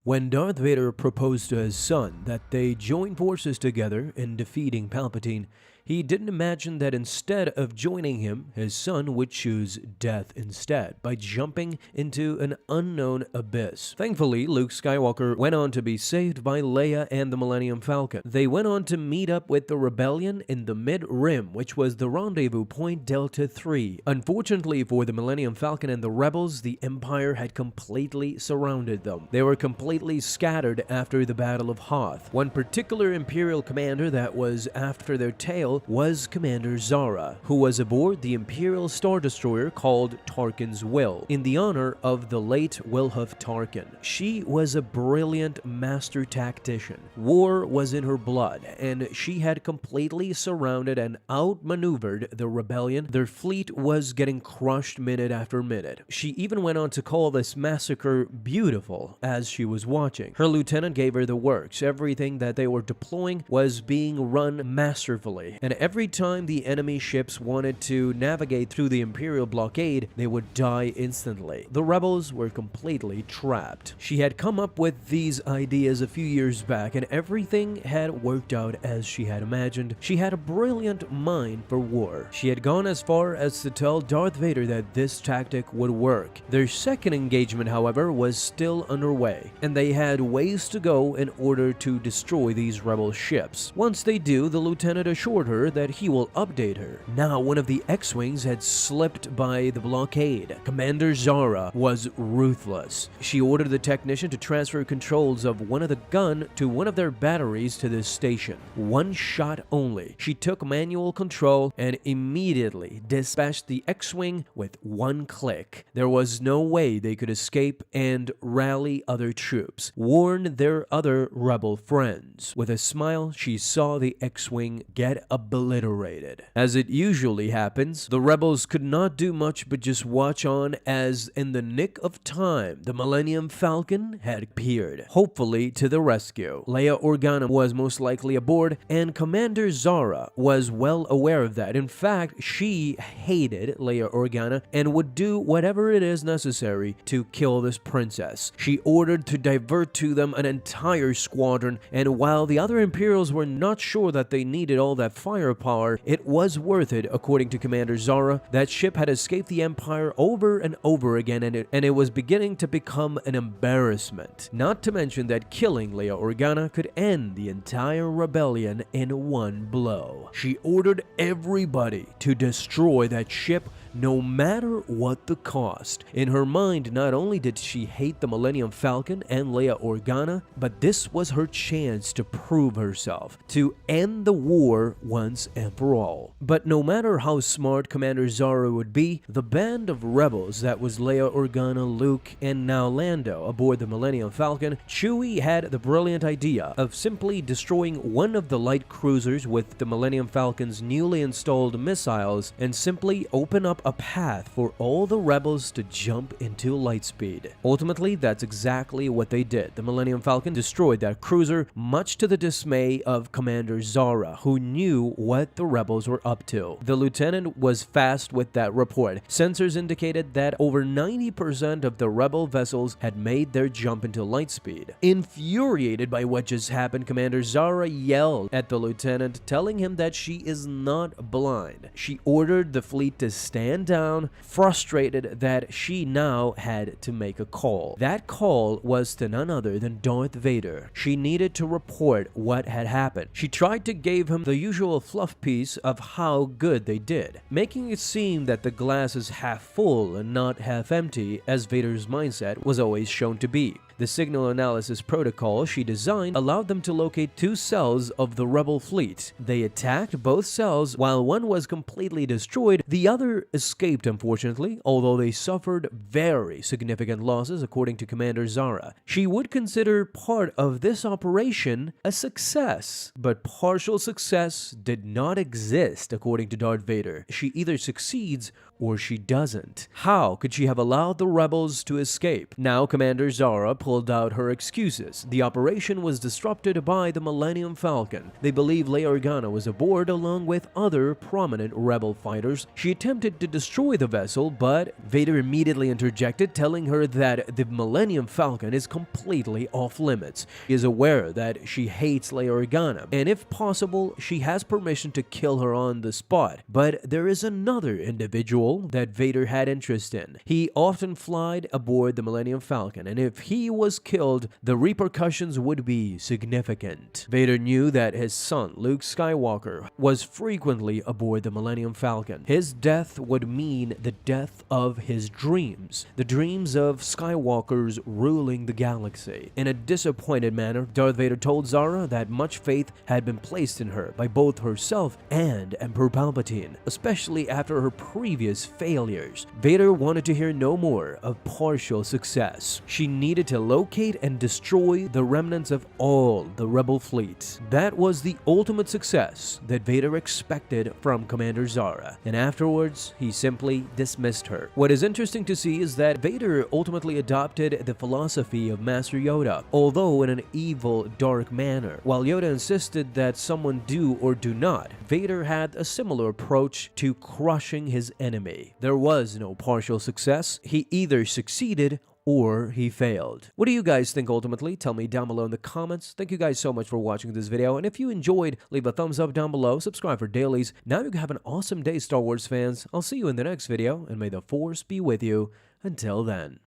When Darth Vader proposed to his son that they join forces together in defeating Palpatine, he didn't imagine that instead of joining him, his son would choose death instead by jumping into an unknown abyss. Thankfully, Luke Skywalker went on to be saved by Leia and the Millennium Falcon. They went on to meet up with the rebellion in the Mid-Rim, which was the rendezvous point Delta 3. Unfortunately for the Millennium Falcon and the rebels, the Empire had completely surrounded them. They were completely scattered after the Battle of Hoth. One particular Imperial commander that was after their tail was Commander Zara, who was aboard the Imperial Star Destroyer called Tarkin's Will, in the honor of the late Wilhuff Tarkin. She was a brilliant master tactician. War was in her blood, and she had completely surrounded and outmaneuvered the rebellion. Their fleet was getting crushed minute after minute. She even went on to call this massacre beautiful as she was watching. Her lieutenant gave her the works. Everything that they were deploying was being run masterfully, and every time the enemy ships wanted to navigate through the Imperial blockade, they would die instantly. The rebels were completely trapped. She had come up with these ideas a few years back, and everything had worked out as she had imagined. She had a brilliant mind for war. She had gone as far as to tell Darth Vader that this tactic would work. Their second engagement, however, was still underway, and they had ways to go in order to destroy these rebel ships. Once they do, the lieutenant assured her that he will update her. Now, one of the X-Wings had slipped by the blockade. Commander Zara was ruthless. She ordered the technician to transfer controls of one of the gun to one of their batteries to this station. One shot only. She took manual control and immediately dispatched the X-Wing with one click. There was no way they could escape and rally other troops, warn their other rebel friends. With a smile, she saw the X-Wing get obliterated. As it usually happens, the rebels could not do much but just watch on as, in the nick of time, the Millennium Falcon had appeared, hopefully to the rescue. Leia Organa was most likely aboard, and Commander Zara was well aware of that. In fact, she hated Leia Organa and would do whatever it is necessary to kill this princess. She ordered to divert to them an entire squadron, and while the other Imperials were not sure that they needed all that firepower, it was worth it. According to Commander Zara, that ship had escaped the Empire over and over again, and it was beginning to become an embarrassment. Not to mention that killing Leia Organa could end the entire rebellion in one blow. She ordered everybody to destroy that ship, no matter what the cost. In her mind, not only did she hate the Millennium Falcon and Leia Organa, but this was her chance to prove herself, to end the war once and for all. But no matter how smart Commander Zara would be, the band of rebels that was Leia Organa, Luke, and now Lando aboard the Millennium Falcon, Chewie had the brilliant idea of simply destroying one of the light cruisers with the Millennium Falcon's newly installed missiles and simply open up a path for all the rebels to jump into lightspeed. Ultimately, that's exactly what they did. The Millennium Falcon destroyed that cruiser, much to the dismay of Commander Zara, who knew what the rebels were up to. The lieutenant was fast with that report. Sensors indicated that over 90% of the rebel vessels had made their jump into lightspeed. Infuriated by what just happened, Commander Zara yelled at the lieutenant, telling him that she is not blind. She ordered the fleet to stand down, frustrated that she now had to make a call. That call was to none other than Darth Vader. She needed to report what had happened. She tried to give him the usual fluff piece of how good they did, making it seem that the glass is half full and not half empty, as Vader's mindset was always shown to be. The signal analysis protocol she designed allowed them to locate two cells of the rebel fleet. They attacked both cells. While one was completely destroyed, the other escaped, unfortunately, although they suffered very significant losses, according to Commander Zara. She would consider part of this operation a success, but partial success did not exist, according to Darth Vader. She either succeeds or she doesn't. How could she have allowed the rebels to escape? Now Commander Zara pulled out her excuses. The operation was disrupted by the Millennium Falcon. They believe Leia Organa was aboard along with other prominent rebel fighters. She attempted to destroy the vessel, but Vader immediately interjected, telling her that the Millennium Falcon is completely off limits. He is aware that she hates Leia Organa, and if possible, she has permission to kill her on the spot. But there is another individual that Vader had interest in. He often flied aboard the Millennium Falcon, and if he was killed, the repercussions would be significant. Vader knew that his son, Luke Skywalker, was frequently aboard the Millennium Falcon. His death would mean the death of his dreams, the dreams of Skywalker's ruling the galaxy. In a disappointed manner, Darth Vader told Zara that much faith had been placed in her by both herself and Emperor Palpatine, especially after her previous failures. Vader wanted to hear no more of partial success. She needed to locate and destroy the remnants of all the rebel fleets. That was the ultimate success that Vader expected from Commander Zara, and afterwards, he simply dismissed her. What is interesting to see is that Vader ultimately adopted the philosophy of Master Yoda, although in an evil, dark manner. While Yoda insisted that someone do or do not, Vader had a similar approach to crushing his enemy. There was no partial success. He either succeeded or he failed. What do you guys think ultimately? Tell me down below in the comments. Thank you guys so much for watching this video, and if you enjoyed, leave a thumbs up down below, subscribe for dailies. Now you have an awesome day, Star Wars fans. I'll see you in the next video, and may the Force be with you. Until then.